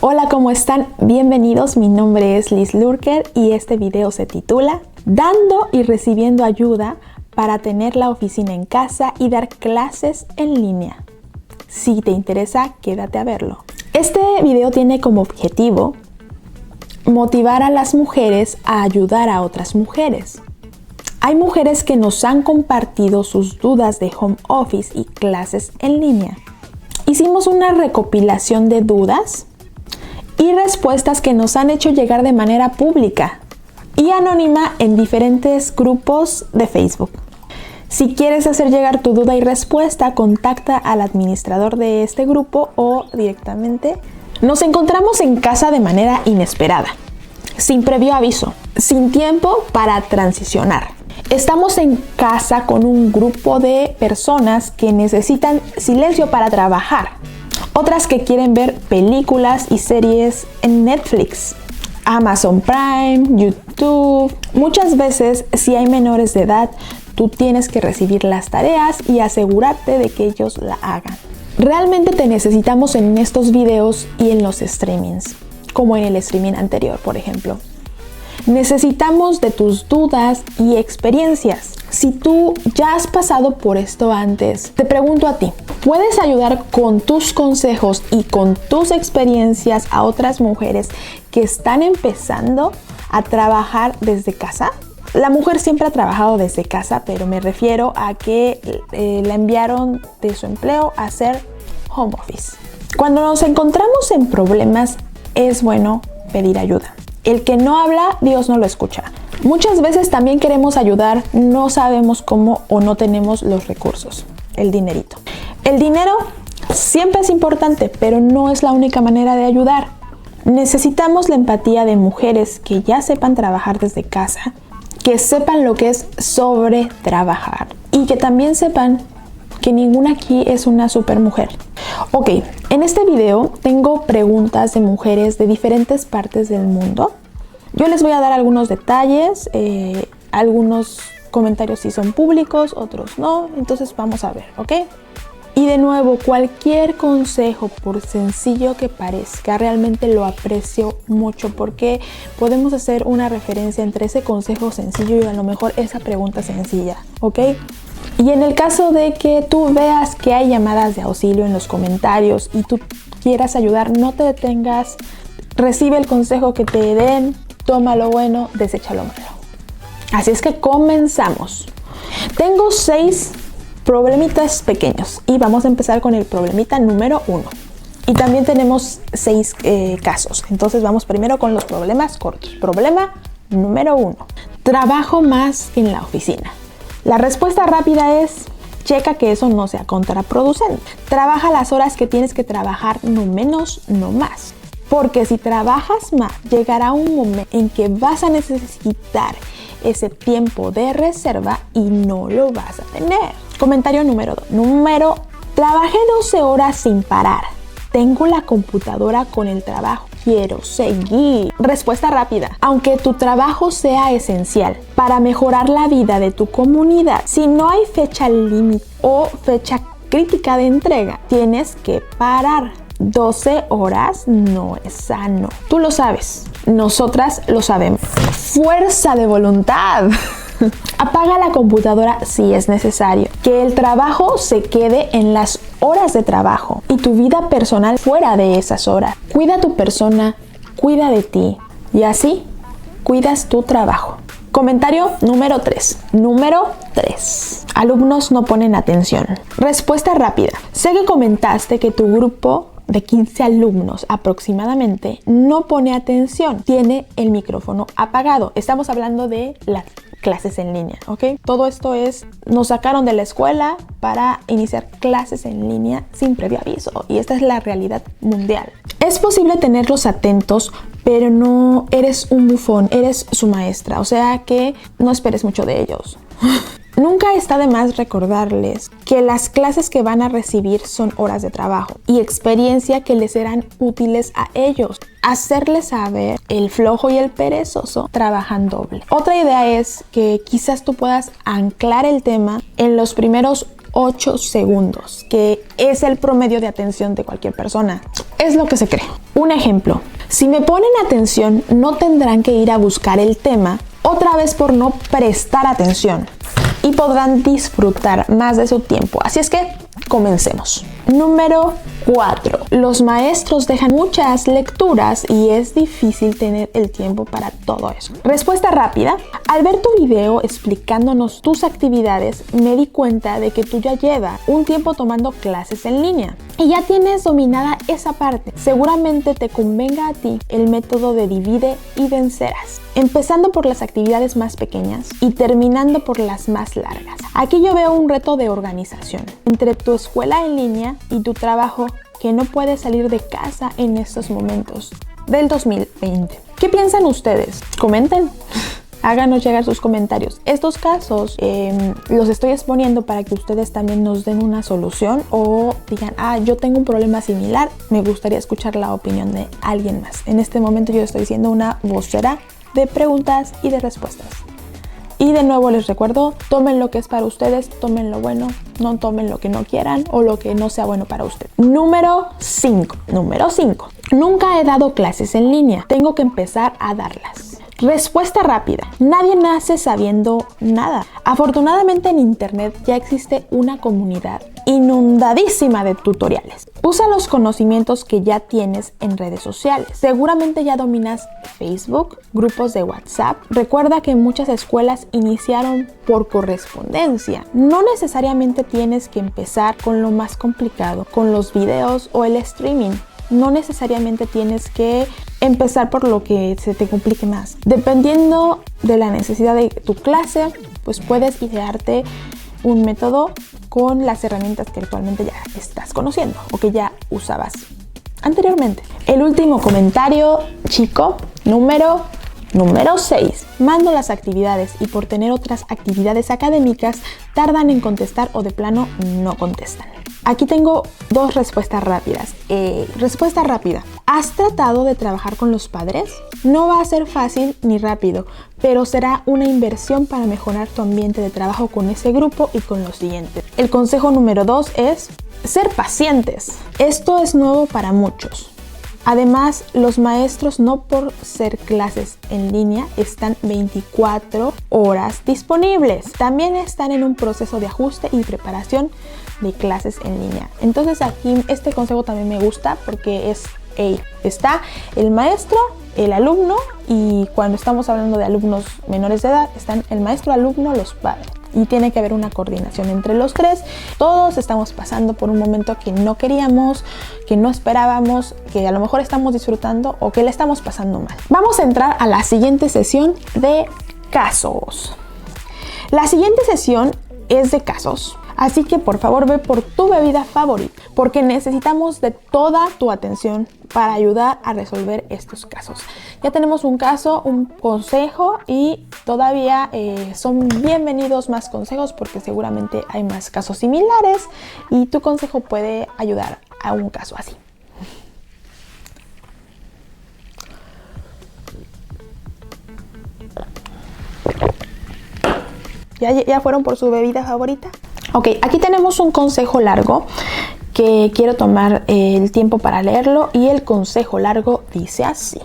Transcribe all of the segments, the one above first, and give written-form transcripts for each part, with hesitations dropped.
Hola, ¿cómo están? Bienvenidos, mi nombre es Liz Lurker y este video se titula Dando y recibiendo ayuda para tener la oficina en casa y dar clases en línea. Si te interesa, quédate a verlo. Este video tiene como objetivo motivar a las mujeres a ayudar a otras mujeres. Hay mujeres que nos han compartido sus dudas de home office y clases en línea. Hicimos una recopilación de dudas y respuestas que nos han hecho llegar de manera pública y anónima en diferentes grupos de Facebook. Si quieres hacer llegar tu duda y respuesta, contacta al administrador de este grupo o directamente. Nos encontramos en casa de manera inesperada, sin previo aviso, sin tiempo para transicionar. Estamos en casa con un grupo de personas que necesitan silencio para trabajar. Otras que quieren ver películas y series en Netflix, Amazon Prime, YouTube. Muchas veces, si hay menores de edad, tú tienes que recibir las tareas y asegurarte de que ellos la hagan. Realmente te necesitamos en estos videos y en los streamings, como en el streaming anterior, por ejemplo. Necesitamos de tus dudas y experiencias. Si tú ya has pasado por esto antes, te pregunto a ti, ¿puedes ayudar con tus consejos y con tus experiencias a otras mujeres que están empezando a trabajar desde casa? La mujer siempre ha trabajado desde casa, pero me refiero a que la enviaron de su empleo a hacer home office. Cuando nos encontramos en problemas, es bueno pedir ayuda. El que no habla, Dios no lo escucha. Muchas veces también queremos ayudar, no sabemos cómo o no tenemos los recursos, el dinerito. El dinero siempre es importante, pero no es la única manera de ayudar. Necesitamos la empatía de mujeres que ya sepan trabajar desde casa, que sepan lo que es sobre trabajar y que también sepan que ninguna aquí es una super mujer. Ok, en este video tengo preguntas de mujeres de diferentes partes del mundo. Yo les voy a dar algunos detalles, algunos comentarios sí son públicos, otros no, entonces vamos a ver, ¿ok? Y de nuevo, cualquier consejo, por sencillo que parezca, realmente lo aprecio mucho porque podemos hacer una referencia entre ese consejo sencillo y a lo mejor esa pregunta sencilla, ¿ok? Y en el caso de que tú veas que hay llamadas de auxilio en los comentarios y tú quieras ayudar, no te detengas, recibe el consejo que te den, toma lo bueno, desecha lo malo. Así es que comenzamos. Tengo 6 problemitas pequeños y vamos a empezar con el problemita número 1. Y también tenemos 6 casos, entonces vamos primero con los problemas cortos. Problema número 1. Trabajo más en la oficina. La respuesta rápida es, checa que eso no sea contraproducente. Trabaja las horas que tienes que trabajar, no menos, no más. Porque si trabajas más, llegará un momento en que vas a necesitar ese tiempo de reserva y no lo vas a tener. Comentario número 2. Trabajé 12 horas sin parar. Tengo la computadora con el trabajo. Quiero seguir. Respuesta rápida. Aunque tu trabajo sea esencial para mejorar la vida de tu comunidad, si no hay fecha límite o fecha crítica de entrega, tienes que parar. 12 horas no es sano. Tú lo sabes. Nosotras lo sabemos. Fuerza de voluntad. Apaga la computadora si es necesario. Que el trabajo se quede en las horas de trabajo y tu vida personal fuera de esas horas. Cuida a tu persona, cuida de ti y así cuidas tu trabajo. Comentario número 3. Alumnos no ponen atención. Respuesta rápida. Sé que comentaste que tu grupo de 15 alumnos aproximadamente no pone atención, tiene el micrófono apagado. Estamos hablando de las clases en línea, ¿ok? Todo esto nos sacaron de la escuela para iniciar clases en línea sin previo aviso y esta es la realidad mundial. Es posible tenerlos atentos, pero no eres un bufón, eres su maestra, o sea que no esperes mucho de ellos. Nunca está de más recordarles que las clases que van a recibir son horas de trabajo y experiencia que les serán útiles a ellos. Hacerles saber el flojo y el perezoso trabajan doble. Otra idea es que quizás tú puedas anclar el tema en los primeros 8 segundos, que es el promedio de atención de cualquier persona. Es lo que se cree. Un ejemplo, si me ponen atención, no tendrán que ir a buscar el tema otra vez por no prestar atención y podrán disfrutar más de su tiempo. Así es que comencemos. Número 4. Los maestros dejan muchas lecturas y es difícil tener el tiempo para todo eso. Respuesta rápida. Al ver tu video explicándonos tus actividades, me di cuenta de que tú ya llevas un tiempo tomando clases en línea y ya tienes dominada esa parte. Seguramente te convenga a ti el método de divide y vencerás, empezando por las actividades más pequeñas y terminando por las más largas. Aquí yo veo un reto de organización entre tu escuela en línea y tu trabajo, que no puedes salir de casa en estos momentos del 2020. ¿Qué piensan ustedes? Comenten. Háganos llegar sus comentarios. Estos casos los estoy exponiendo para que ustedes también nos den una solución o digan, yo tengo un problema similar, me gustaría escuchar la opinión de alguien más. En este momento yo estoy siendo una vocera de preguntas y de respuestas. Y de nuevo les recuerdo, tomen lo que es para ustedes, tomen lo bueno, no tomen lo que no quieran o lo que no sea bueno para ustedes. Número 5. Nunca he dado clases en línea, tengo que empezar a darlas. Respuesta rápida. Nadie nace sabiendo nada. Afortunadamente en internet ya existe una comunidad inundadísima de tutoriales. Usa los conocimientos que ya tienes en redes sociales. Seguramente ya dominas Facebook, grupos de WhatsApp. Recuerda que muchas escuelas iniciaron por correspondencia. No necesariamente tienes que empezar con lo más complicado, con los videos o el streaming. No necesariamente tienes que empezar por lo que se te complique más. Dependiendo de la necesidad de tu clase, pues puedes idearte un método con las herramientas que actualmente ya estás conociendo o que ya usabas anteriormente. El último comentario, chico, número 6. Mando las actividades y por tener otras actividades académicas tardan en contestar o de plano no contestan. Aquí tengo dos respuestas rápidas. Respuesta rápida. ¿Has tratado de trabajar con los padres? No va a ser fácil ni rápido, pero será una inversión para mejorar tu ambiente de trabajo con ese grupo y con los siguientes. El consejo número 2 es ser pacientes. Esto es nuevo para muchos. Además, los maestros, no por ser clases en línea, están 24 horas disponibles. También están en un proceso de ajuste y preparación de clases en línea. Entonces aquí este consejo también me gusta porque está el maestro, el alumno, y cuando estamos hablando de alumnos menores de edad, están el maestro, alumno, los padres. Y tiene que haber una coordinación entre los tres. Todos estamos pasando por un momento que no queríamos, que no esperábamos, que a lo mejor estamos disfrutando o que le estamos pasando mal. Vamos a entrar a la siguiente sesión de casos. La siguiente sesión es de casos. Así que por favor ve por tu bebida favorita, porque necesitamos de toda tu atención para ayudar a resolver estos casos. Ya tenemos un caso, un consejo y todavía son bienvenidos más consejos porque seguramente hay más casos similares y tu consejo puede ayudar a un caso así. ¿Ya fueron por su bebida favorita? Ok, aquí tenemos un consejo largo que quiero tomar el tiempo para leerlo y el consejo largo dice así.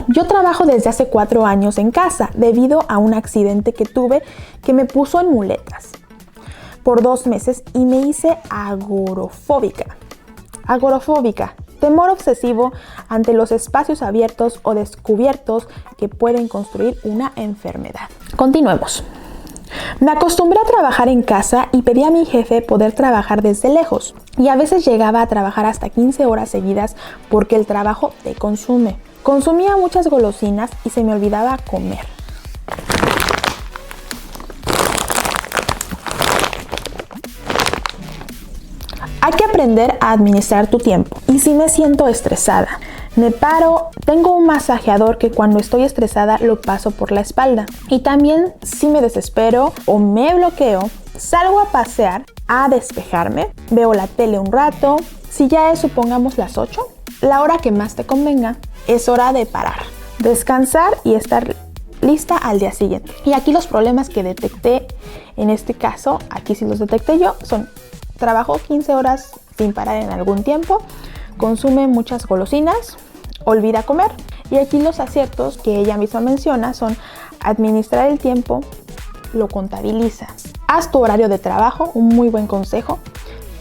Yo trabajo desde hace 4 años en casa debido a un accidente que tuve que me puso en muletas por 2 meses y me hice agorafóbica. Temor obsesivo ante los espacios abiertos o descubiertos que pueden construir una enfermedad. Continuemos. Me acostumbré a trabajar en casa y pedí a mi jefe poder trabajar desde lejos. Y a veces llegaba a trabajar hasta 15 horas seguidas porque el trabajo te consume. Consumía muchas golosinas y se me olvidaba comer. Hay que aprender a administrar tu tiempo. Y si me siento estresada, me paro, tengo un masajeador que cuando estoy estresada lo paso por la espalda. Y también si me desespero o me bloqueo, salgo a pasear, a despejarme, veo la tele un rato. Si ya es, supongamos, las 8, la hora que más te convenga, es hora de parar, descansar y estar lista al día siguiente. Y aquí los problemas que detecté en este caso, aquí sí los detecté yo, son: trabajó 15 horas sin parar en algún tiempo, consume muchas golosinas, olvida comer. Y aquí los aciertos que ella misma menciona son: administrar el tiempo, lo contabilizas. Haz tu horario de trabajo, un muy buen consejo.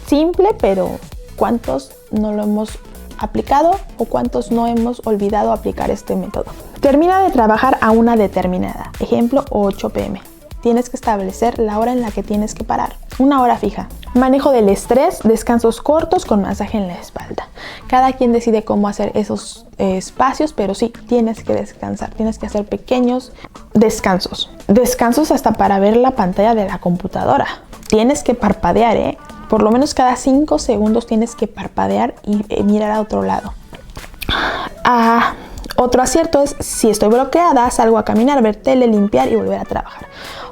Simple, pero ¿cuántos no lo hemos aplicado o cuántos no hemos olvidado aplicar este método? Termina de trabajar a una determinada, ejemplo 8 p.m. Tienes que establecer la hora en la que tienes que parar, una hora fija. Manejo del estrés, descansos cortos con masaje en la espalda. Cada quien decide cómo hacer esos espacios, pero sí, tienes que descansar, tienes que hacer pequeños descansos. Descansos hasta para ver la pantalla de la computadora. Tienes que parpadear, por lo menos cada 5 segundos tienes que parpadear y mirar a otro lado. Otro acierto es: si estoy bloqueada, salgo a caminar, ver tele, limpiar y volver a trabajar.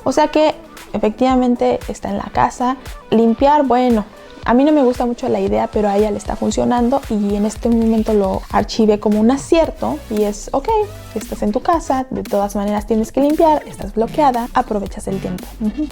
O sea que efectivamente está en la casa. Limpiar, bueno, a mí no me gusta mucho la idea, pero a ella le está funcionando y en este momento lo archivé como un acierto y es ok, estás en tu casa, de todas maneras tienes que limpiar, estás bloqueada, aprovechas el tiempo.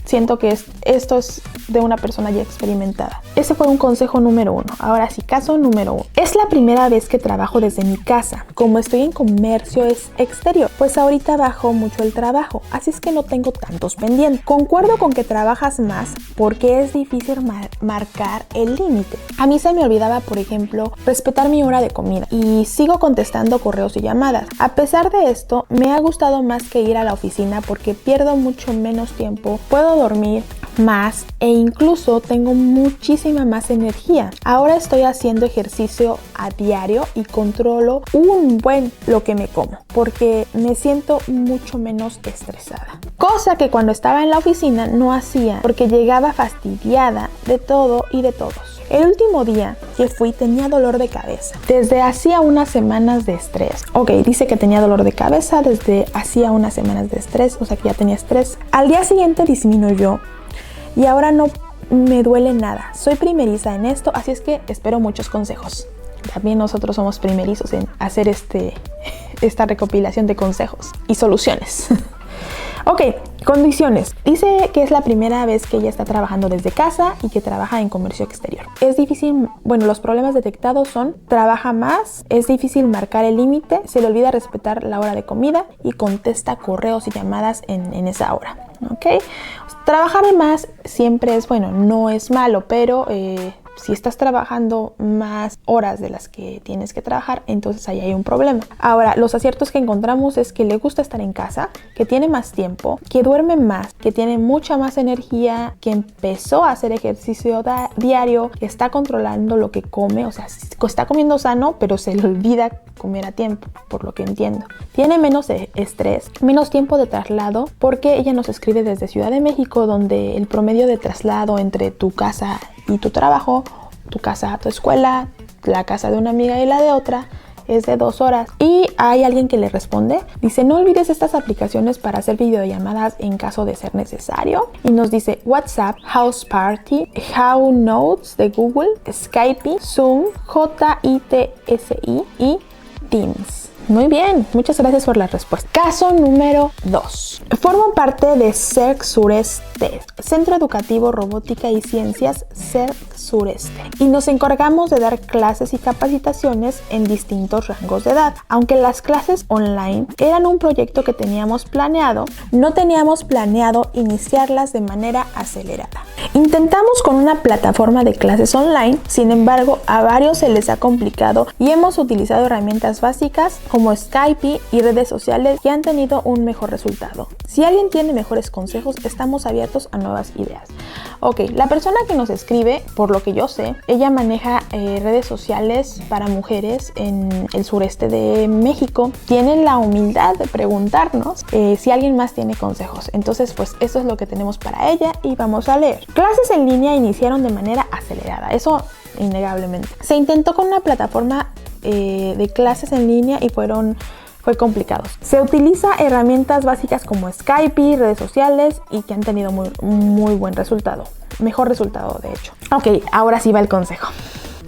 Siento que esto es de una persona ya experimentada. Ese fue un consejo número 1. Ahora sí, caso número 1. Es la primera vez que trabajo desde mi casa. Como estoy en comercio exterior, pues ahorita bajó mucho el trabajo, así es que no tengo tantos pendientes. Concuerdo con que trabajas más porque es difícil marcar el límite. A mí se me olvidaba, por ejemplo, respetar mi hora de comida y sigo contestando correos y llamadas. A pesar de esto, me ha gustado más que ir a la oficina porque pierdo mucho menos tiempo, puedo dormir más e incluso tengo muchísima más energía. Ahora estoy haciendo ejercicio a diario y controlo un buen lo que me como porque me siento mucho menos estresada. Cosa que cuando estaba en la oficina no hacía porque llegaba fastidiada de todo y de todos. El último día que fui tenía dolor de cabeza. Desde hacía unas semanas de estrés. Ok, dice que tenía dolor de cabeza desde hacía unas semanas de estrés, o sea que ya tenía estrés. Al día siguiente disminuyó y ahora no me duele nada. Soy primeriza en esto, así es que espero muchos consejos. También nosotros somos primerizos en hacer esta recopilación de consejos y soluciones. Ok, condiciones. Dice que es la primera vez que ella está trabajando desde casa y que trabaja en comercio exterior. Es difícil, bueno, los problemas detectados son: trabaja más, es difícil marcar el límite, se le olvida respetar la hora de comida y contesta correos y llamadas en esa hora. Ok, trabajar más siempre es bueno, no es malo, pero si estás trabajando más horas de las que tienes que trabajar, entonces ahí hay un problema. Ahora, los aciertos que encontramos es que le gusta estar en casa, que tiene más tiempo, que duerme más, que tiene mucha más energía, que empezó a hacer ejercicio diario, que está controlando lo que come, o sea, está comiendo sano, pero se le olvida comer a tiempo, por lo que entiendo. Tiene menos estrés, menos tiempo de traslado, porque ella nos escribe desde Ciudad de México, donde el promedio de traslado entre tu casa y tu trabajo, tu casa a tu escuela, la casa de una amiga y la de otra, es de 2 horas. Y hay alguien que le responde, dice: no olvides estas aplicaciones para hacer videollamadas en caso de ser necesario. Y nos dice WhatsApp, House Party, How Notes de Google, Skype, Zoom, JITSI y Teams. Muy bien, muchas gracias por la respuesta. Caso número 2. Formo parte de CERC Sureste, Centro Educativo Robótica y Ciencias CERC Sureste, y nos encargamos de dar clases y capacitaciones en distintos rangos de edad. Aunque las clases online eran un proyecto que teníamos planeado, no teníamos planeado iniciarlas de manera acelerada. Intentamos con una plataforma de clases online, sin embargo, a varios se les ha complicado y hemos utilizado herramientas básicas como Skype y redes sociales que han tenido un mejor resultado. Si alguien tiene mejores consejos, estamos abiertos a nuevas ideas. Ok, la persona que nos escribe, por lo que yo sé, ella maneja redes sociales para mujeres en el sureste de México. Tiene la humildad de preguntarnos si alguien más tiene consejos. Entonces, pues eso es lo que tenemos para ella y vamos a leer. Clases en línea iniciaron de manera acelerada, eso innegablemente. Se intentó con una plataforma de clases en línea y fue complicado. Se utiliza herramientas básicas como Skype, redes sociales y que han tenido muy buen resultado. Mejor resultado, de hecho. Ok, ahora sí va el consejo.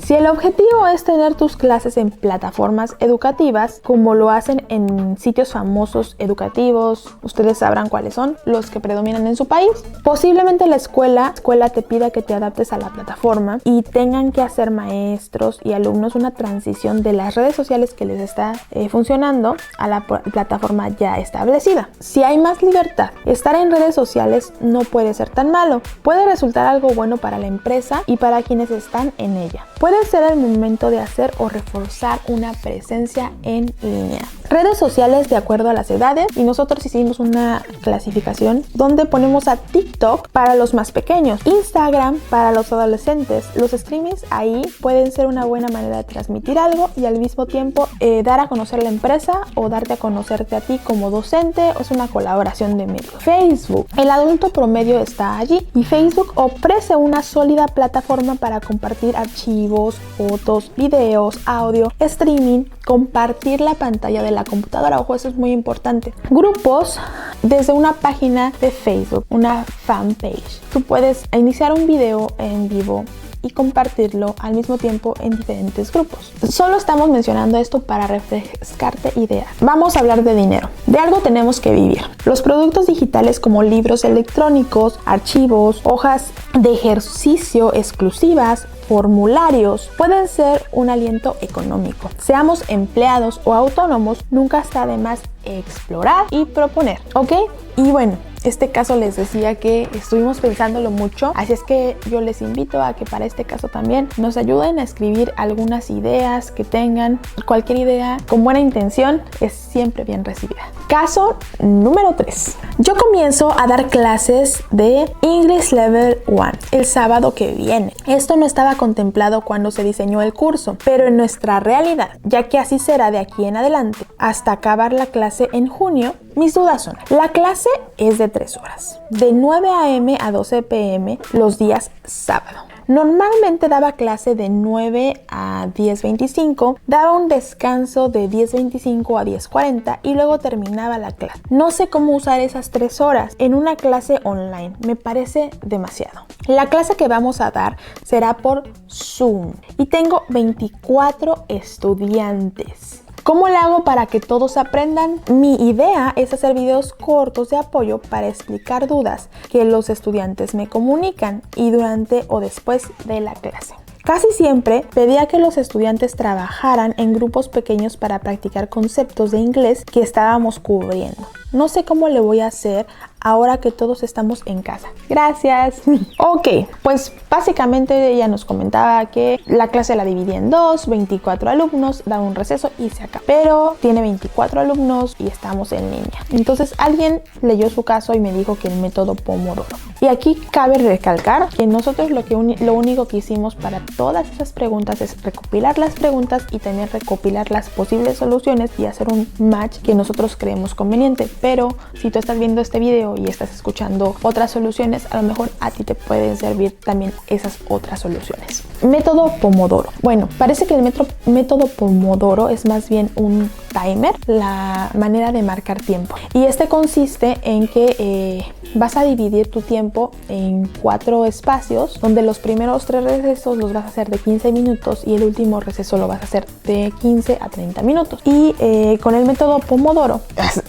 Si el objetivo es tener tus clases en plataformas educativas, como lo hacen en sitios famosos educativos, ustedes sabrán cuáles son, los que predominan en su país, posiblemente la escuela te pida que te adaptes a la plataforma y tengan que hacer maestros y alumnos una transición de las redes sociales que les está funcionando a la plataforma ya establecida. Si hay más libertad, estar en redes sociales no puede ser tan malo, puede resultar algo bueno para la empresa y para quienes están en ella. Puede ser el momento de hacer o reforzar una presencia en línea. Redes sociales de acuerdo a las edades, y nosotros hicimos una clasificación donde ponemos a TikTok para los más pequeños, Instagram para los adolescentes. Los streamings ahí pueden ser una buena manera de transmitir algo y al mismo tiempo dar a conocer la empresa o darte a conocerte a ti como docente, o es una colaboración de medios. Facebook, el adulto promedio está allí y Facebook ofrece una sólida plataforma para compartir archivos, fotos, videos, audio, streaming, compartir la pantalla de la computadora. Ojo, eso es muy importante. Grupos desde una página de Facebook, una fanpage. Tú puedes iniciar un video en vivo y compartirlo al mismo tiempo en diferentes grupos. Solo estamos mencionando esto para refrescarte ideas. Vamos a hablar de dinero. De algo tenemos que vivir. Los productos digitales como libros electrónicos, archivos, hojas de ejercicio exclusivas, formularios pueden ser un aliento económico. Seamos empleados o autónomos, nunca está de más explorar y proponer, ¿ok? Y bueno, este caso les decía que estuvimos pensándolo mucho, así es que yo les invito a que para este caso también nos ayuden a escribir algunas ideas que tengan. Cualquier idea con buena intención es siempre bien recibida. Caso número 3. Yo comienzo a dar clases de English Level 1 el sábado que viene. Esto no estaba contemplado cuando se diseñó el curso, pero en nuestra realidad, ya que así será de aquí en adelante, hasta acabar la clase en junio, mis dudas son: la clase es de 3 horas, de 9 a.m. a 12 p.m. los días sábado. Normalmente daba clase de 9 a 10:25, daba un descanso de 10:25 a 10:40 y luego terminaba la clase. No sé cómo usar esas 3 horas en una clase online, me parece demasiado. La clase que vamos a dar será por Zoom y tengo 24 estudiantes. ¿Cómo le hago para que todos aprendan? Mi idea es hacer videos cortos de apoyo para explicar dudas que los estudiantes me comunican y durante o después de la clase. Casi siempre pedía que los estudiantes trabajaran en grupos pequeños para practicar conceptos de inglés que estábamos cubriendo. No sé cómo le voy a hacer ahora que todos estamos en casa. Gracias. Ok, pues básicamente ella nos comentaba que la clase la dividía en 2, 24 alumnos, da un receso y se acaba. Pero tiene 24 alumnos y estamos en línea. Entonces alguien leyó su caso y me dijo que el método Pomodoro. Y aquí cabe recalcar que nosotros lo único que hicimos para todas esas preguntas es recopilar las preguntas y también recopilar las posibles soluciones y hacer un match que nosotros creemos conveniente. Pero si tú estás viendo este video y estás escuchando otras soluciones, a lo mejor a ti te pueden servir también esas otras soluciones. Método Pomodoro. Bueno, parece que el método Pomodoro es más bien un timer, la manera de marcar tiempo. Y este consiste en que vas a dividir tu tiempo en 4 espacios, donde los primeros 3 recesos los vas a hacer de 15 minutos y el último receso lo vas a hacer de 15 a 30 minutos. Y con el método Pomodoro,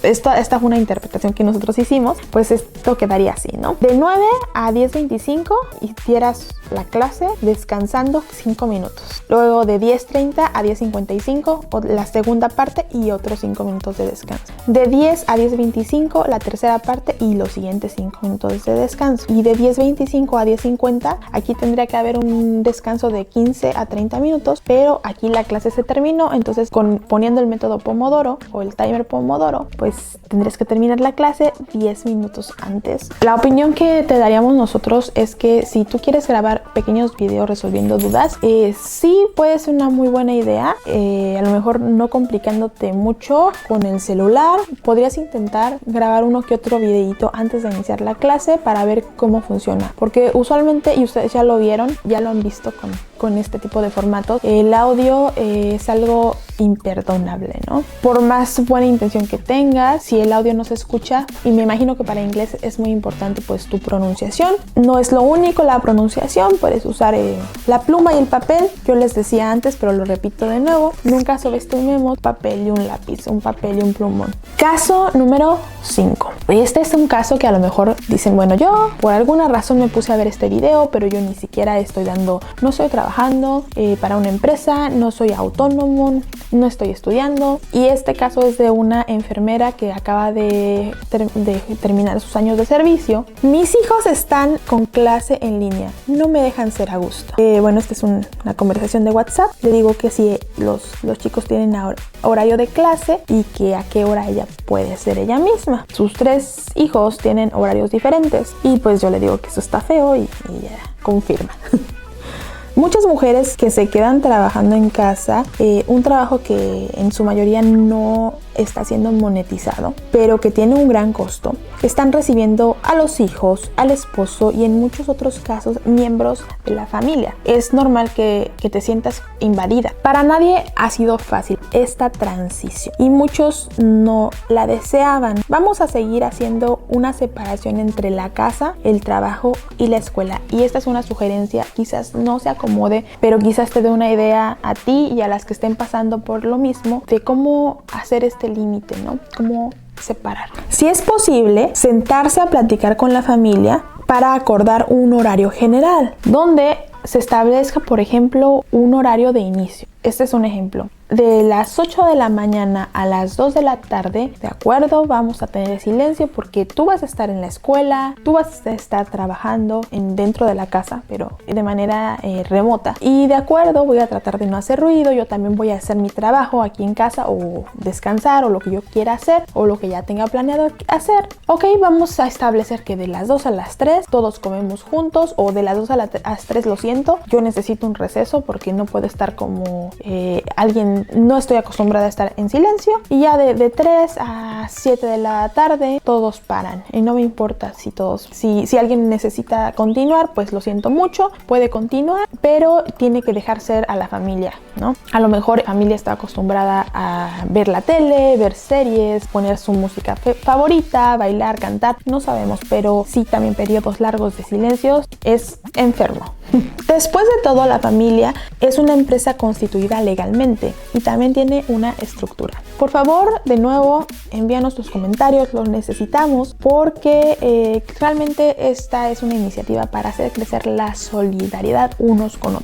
esta fue una interpretación que nosotros hicimos, pues esto quedaría así, ¿no? De 9 a 10:25 hicieras la clase descansando 5 minutos. Luego de 10:30 a 10:55 la segunda parte y otros 5 minutos de descanso. De 10 a 10:25 la tercera parte y los siguientes 5 minutos de descanso. Y de 10:25 a 10:50 aquí tendría que haber un descanso de 15 a 30 minutos, pero aquí la clase se terminó, entonces poniendo el método Pomodoro o el timer Pomodoro, pues tendrías que terminar la clase 10 minutos antes. La opinión que te daríamos nosotros es que si tú quieres grabar pequeños videos resolviendo dudas, sí puede ser una muy buena idea, a lo mejor no complicándote mucho con el celular. Podrías intentar grabar uno que otro videito antes de iniciar la clase para ver cómo funciona, porque usualmente, y ustedes ya lo vieron, ya lo han visto con con este tipo de formatos, el audio es algo imperdonable, ¿no? Por más buena intención que tengas, si el audio no se escucha, y me imagino que para inglés es muy importante pues tu pronunciación. No es lo único la pronunciación, puedes usar la pluma y el papel. Yo les decía antes, pero lo repito de nuevo, nunca subestimemos papel y un lápiz, un papel y un plumón. Caso número 5. Este es un caso que a lo mejor dicen, bueno, yo por alguna razón me puse a ver este video, pero yo ni siquiera no estoy trabajando para una empresa, no soy autónomo, no estoy estudiando. Y este caso es de una enfermera que acaba de terminar sus años de servicio. Mis hijos están con clase en línea, no me dejan ser a gusto. Bueno, esta es una conversación de WhatsApp. Le digo que si los chicos tienen horario de clase y que a qué hora ella puede ser ella misma. Sus 3 hijos tienen horarios diferentes y pues yo le digo que eso está feo y ella confirma. Muchas mujeres que se quedan trabajando en casa, un trabajo que en su mayoría no está siendo monetizado, pero que tiene un gran costo, están recibiendo a los hijos, al esposo y en muchos otros casos miembros de la familia. Es normal que te sientas invadida. Para nadie ha sido fácil esta transición y muchos no la deseaban. Vamos a seguir haciendo una separación entre la casa, el trabajo y la escuela, y esta es una sugerencia, quizás no se acomode, pero quizás te dé una idea a ti y a las que estén pasando por lo mismo de cómo hacer este límite, ¿no? Cómo separar. Si es posible, sentarse a platicar con la familia para acordar un horario general, donde se establezca, por ejemplo, un horario de inicio. Este es un ejemplo. De las 8 de la mañana a las 2 de la tarde, de acuerdo, vamos a tener silencio porque tú vas a estar en la escuela, tú vas a estar trabajando dentro de la casa, pero de manera remota. Y de acuerdo, voy a tratar de no hacer ruido, yo también voy a hacer mi trabajo aquí en casa o descansar o lo que yo quiera hacer o lo que ya tenga planeado hacer. Ok, vamos a establecer que de las 2 a las 3 todos comemos juntos, o de las 2 a las 3, lo siento, yo necesito un receso porque no puedo estar como alguien, no estoy acostumbrada a estar en silencio, y ya de 3 a 7 de la tarde todos paran y no me importa si alguien necesita continuar, pues lo siento mucho, puede continuar, pero tiene que dejar ser a la familia, ¿no? A lo mejor la familia está acostumbrada a ver la tele, ver series, poner su música favorita, bailar, cantar, no sabemos, pero sí, también periodos largos de silencios es enfermo. Después de todo, la familia es una empresa constituida legalmente y también tiene una estructura. Por favor, de nuevo, envíanos tus comentarios, los necesitamos porque realmente esta es una iniciativa para hacer crecer la solidaridad unas con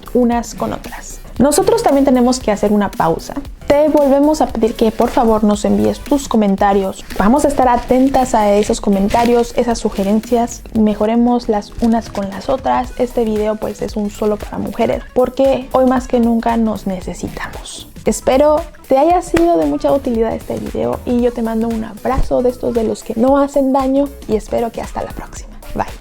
otras. Nosotros también tenemos que hacer una pausa. Te volvemos a pedir que por favor nos envíes tus comentarios. Vamos a estar atentas a esos comentarios, esas sugerencias. Mejoremos las unas con las otras. Este video pues es un solo para mujeres porque hoy más que nunca nos necesitamos. Espero te haya sido de mucha utilidad este video y yo te mando un abrazo de estos de los que no hacen daño y espero que hasta la próxima. Bye.